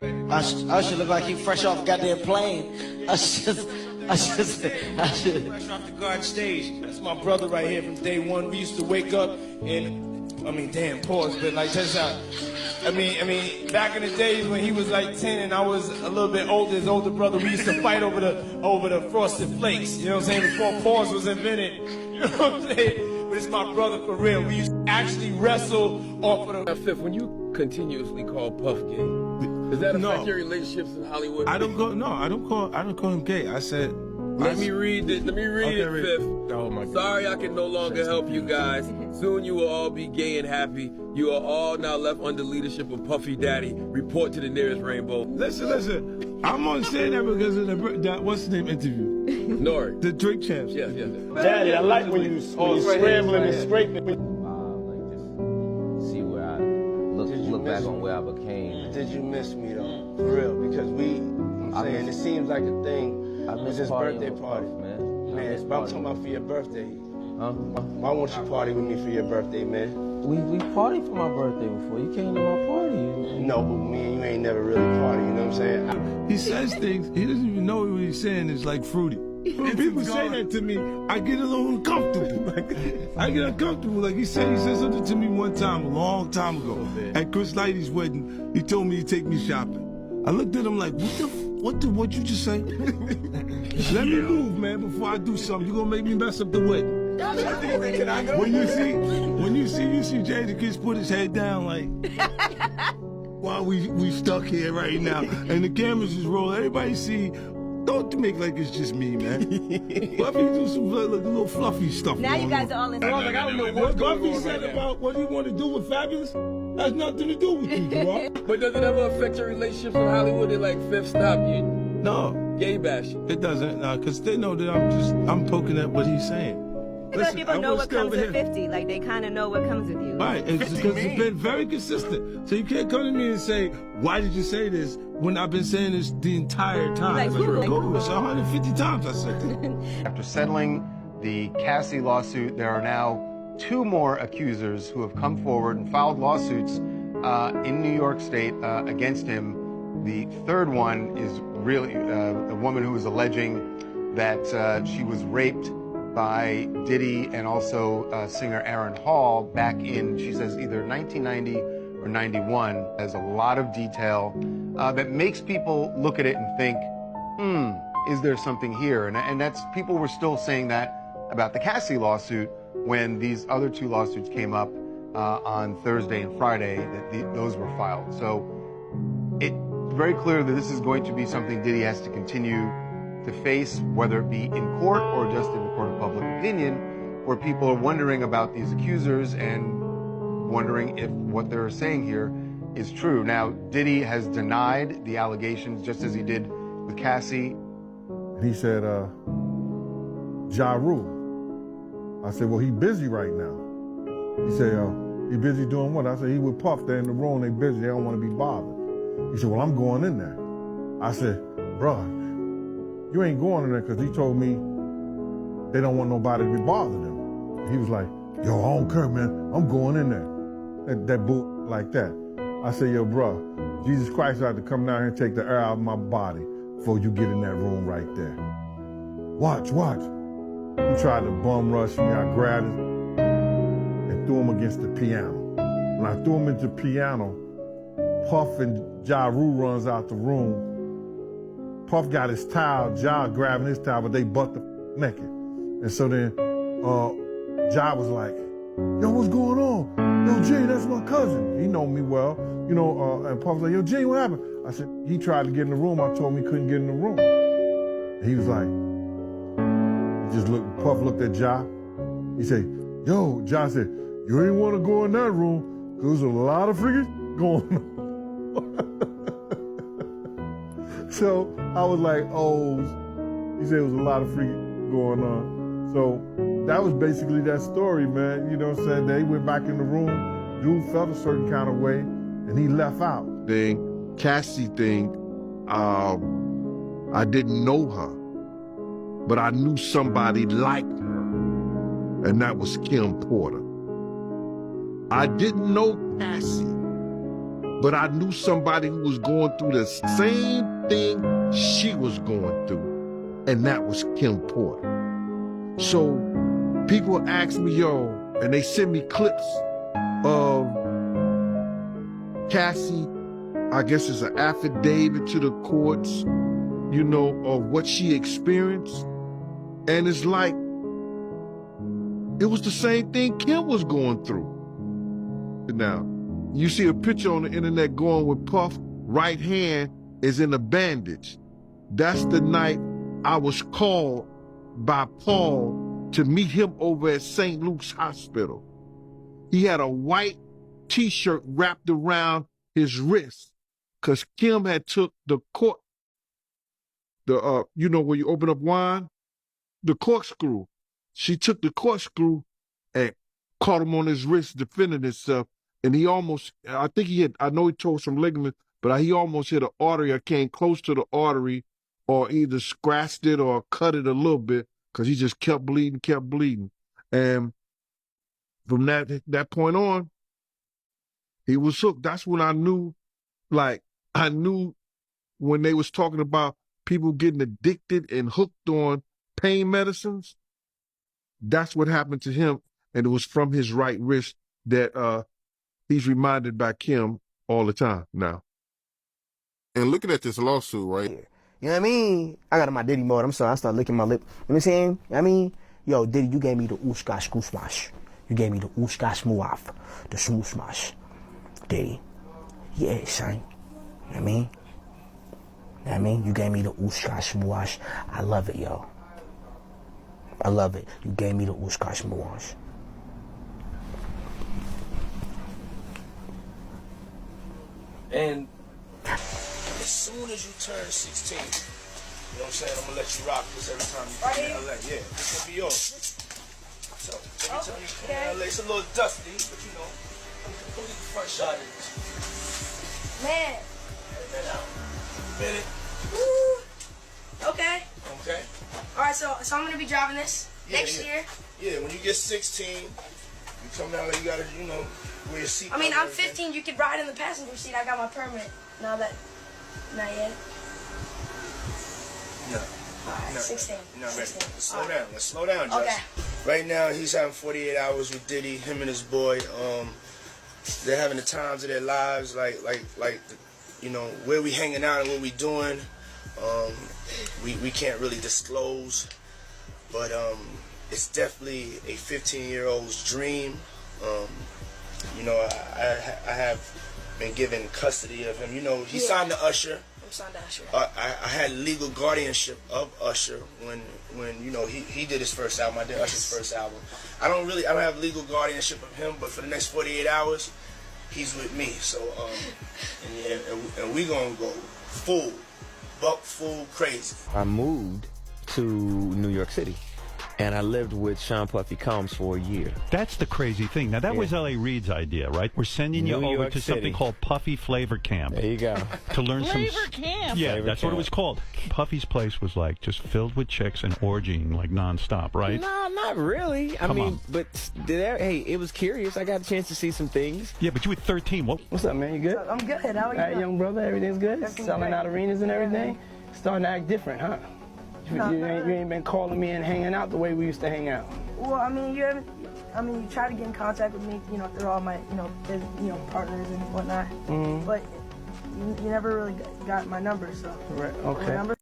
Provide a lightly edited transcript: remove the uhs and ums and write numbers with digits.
Usher look like he fresh off a goddamn plane. I should. Fresh off the guard stage. That's my brother right here from day one. We used to wake up and, damn, pause, but like, check this out. Back in the days when he was like 10 and I was a little bit older, his older brother, we used to fight over the frosted flakes. You know what I'm saying? Before pause was invented. You know what I'm saying? But it's my brother for real. We used to actually wrestle off of the... Fifth, when you continuously call Puff gay, does that affect your relationships in Hollywood? I don't call him gay. I said... Let me read it, Fifth. Oh my God. Sorry I can no longer help you guys. Soon you will all be gay and happy. You are all now left under leadership of Puffy Daddy. Report to the nearest rainbow. Listen. I'm only saying that because of that what's the name interview? Nori. The Drink Champs. Yes. Daddy, I like when you scrambling and scraping. See where I look back on where I became. Did you miss me though? For real, because it seems like a thing. I It was miss his birthday partying with party, Puff, man. Man, but I'm talking about for your birthday. Huh? Why won't you party with me for your birthday, man? We partied for my birthday before. You came to my party. No, but me and you ain't never really party, you know what I'm saying? He says things, he doesn't even know what he's saying is like fruity. When people say that to me, I get a little uncomfortable. I get uncomfortable. Like he said something to me one time, a long time ago. At Chris Lighty's wedding, he told me to take me shopping. I looked at him like, what you just say? Let me move, man, before I do something. You're gonna make me mess up the wedding. Can I go? When you see Jadakiss put his head down like, while we stuck here right now, and the cameras is rolling, everybody see. Don't make like it's just me, man. Buffy do some little fluffy stuff. Now you guys are all in. I don't know What Buffy said about what he want to do with Fabulous has nothing to do with you, bro. But does it ever affect your relationships in Hollywood? They like, Fifth, stop you. No, Gay bash. it doesn't, because they know that I'm poking at what he's saying. But people know what comes with 50. Like, they kind of know what comes with you. Right, because it's been very consistent. So you can't come to me and say, why did you say this, when I've been saying this the entire time. Like, It's 150 times I said that. After settling the Cassie lawsuit, there are now 2 more accusers who have come forward and filed lawsuits in New York State against him. The third one is really a woman who is alleging that she was raped by Diddy and also singer Aaron Hall back in, she says, either 1990 or 91. There's a lot of detail that makes people look at it and think, is there something here? And that's, people were still saying that about the Cassie lawsuit when these other 2 lawsuits came up on Thursday and Friday, that those were filed. So it's very clear that this is going to be something Diddy has to continue to face, whether it be in court or just in the court of public opinion, where people are wondering about these accusers and wondering if what they're saying here is true. Now, Diddy has denied the allegations, just as he did with Cassie. He said, Ja Rule. I said, well, he busy right now. He said, he busy doing what? I said, he with Puff, they're in the room, they busy, they don't want to be bothered. He said, well, I'm going in there. I said, bruh, you ain't going in there because he told me they don't want nobody to be bothering them. He was like, yo, I don't care, man. I'm going in there. That boot like that. I said, yo, bro, Jesus Christ had to come down here and take the air out of my body before you get in that room right there. Watch. He tried to bum rush me. I grabbed him and threw him against the piano. When I threw him into the piano, Puff and Ja Rule runs out the room. Puff got his towel, Ja grabbing his towel, but they butt the naked. And so then Ja was like, yo, what's going on? Yo, Jay, that's my cousin. He know me well. You know, and Puff was like, yo, Jay, what happened? I said, he tried to get in the room. I told him he couldn't get in the room. And he was like, Puff looked at Ja. He said, yo, Ja said, you ain't want to go in that room because there's a lot of freaking going on. So I was like, oh, he said it was a lot of freaking going on. So that was basically that story, man. You know what I'm saying? They went back in the room, dude felt a certain kind of way, and he left out. The Cassie thing, I didn't know her, but I knew somebody like her, and that was Kim Porter. I didn't know Cassie, but I knew somebody who was going through the same thing she was going through, and that was Kim Porter. So people ask me, yo, and they send me clips of Cassie, I guess it's an affidavit to the courts, you know, of what she experienced. And it's like, it was the same thing Kim was going through. Now, you see a picture on the internet going with Puff, right hand is in a bandage. That's the night I was called by Paul to meet him over at St. Luke's Hospital. He had a white t-shirt wrapped around his wrist because Kim had took the cork, you know, where you open up wine, the corkscrew. She took the corkscrew and caught him on his wrist defending himself. And he almost, I think he had, I know he tore some ligament, but he almost hit an artery or came close to the artery or either scratched it or cut it a little bit because he just kept bleeding. And from that point on, he was hooked. That's when I knew, when they was talking about people getting addicted and hooked on pain medicines, that's what happened to him. And it was from his right wrist that he's reminded by Kim all the time now. And looking at this lawsuit, right? You know what I mean? I got in my Diddy mode. I'm sorry, I started licking my lip. You know what I'm saying? You know what I mean? Yo, Diddy, you gave me the ooshka screw smash. You gave me the ooshka smooth, the smooth smash. Diddy. Yeah, son. You know what I mean? You know what I mean? You gave me the ooshka smooth. I love it, yo. I love it. You gave me the ooshka smooth. And as soon as you turn 16, you know what I'm saying, I'm gonna let you rock this every time you come to LA. Yeah, this gonna be yours. So every time you come to LA, it's a little dusty, but you know, we'll get the front shot of this. Man. Head that out. Minute. Woo. Okay. Okay. Alright, so I'm gonna be driving this next year. Yeah, when you get 16, you come down there, you gotta, you know, wear your seat. I mean, I'm 15, you could ride in the passenger seat. I got my permit. Not yet. No. Alright, 16. No, 16. Let's slow down. Let's slow down, Josh. Okay. Right now, he's having 48 hours with Diddy, him and his boy. They're having the times of their lives, like, you know, where we hanging out and what we doing. We can't really disclose, but it's definitely a 15-year-old's dream. You know, I have been given custody of him. You know, he signed to Usher. I'm signed to Usher. I had legal guardianship of Usher when you know he did his first album. I did Usher's first album. I don't have legal guardianship of him, but for the next 48 hours, he's with me. So and we gonna go full crazy. I moved to New York City, and I lived with Sean Puffy Combs for a year. That's the crazy thing. Now, that was L.A. Reid's idea, right? We're sending you over to something called Puffy Flavor Camp. There you go. To learn Flavor Camp? Yeah, Flavor that's Camp. what it was called. Puffy's place was like just filled with chicks and orgying like nonstop, right? No, not really. Come on. But hey, it was curious. I got a chance to see some things. Yeah, but you were 13. What's up, man? You good? I'm good. How are you? All right, young brother, everything's good? Everything's Selling great. out arenas and everything? Starting to act different, huh? You ain't been calling me and hanging out the way we used to hang out. Well, I mean, you try to get in contact with me, you know, through all my, partners and whatnot. Mm-hmm. But you never really got my number, so. Right, My okay. number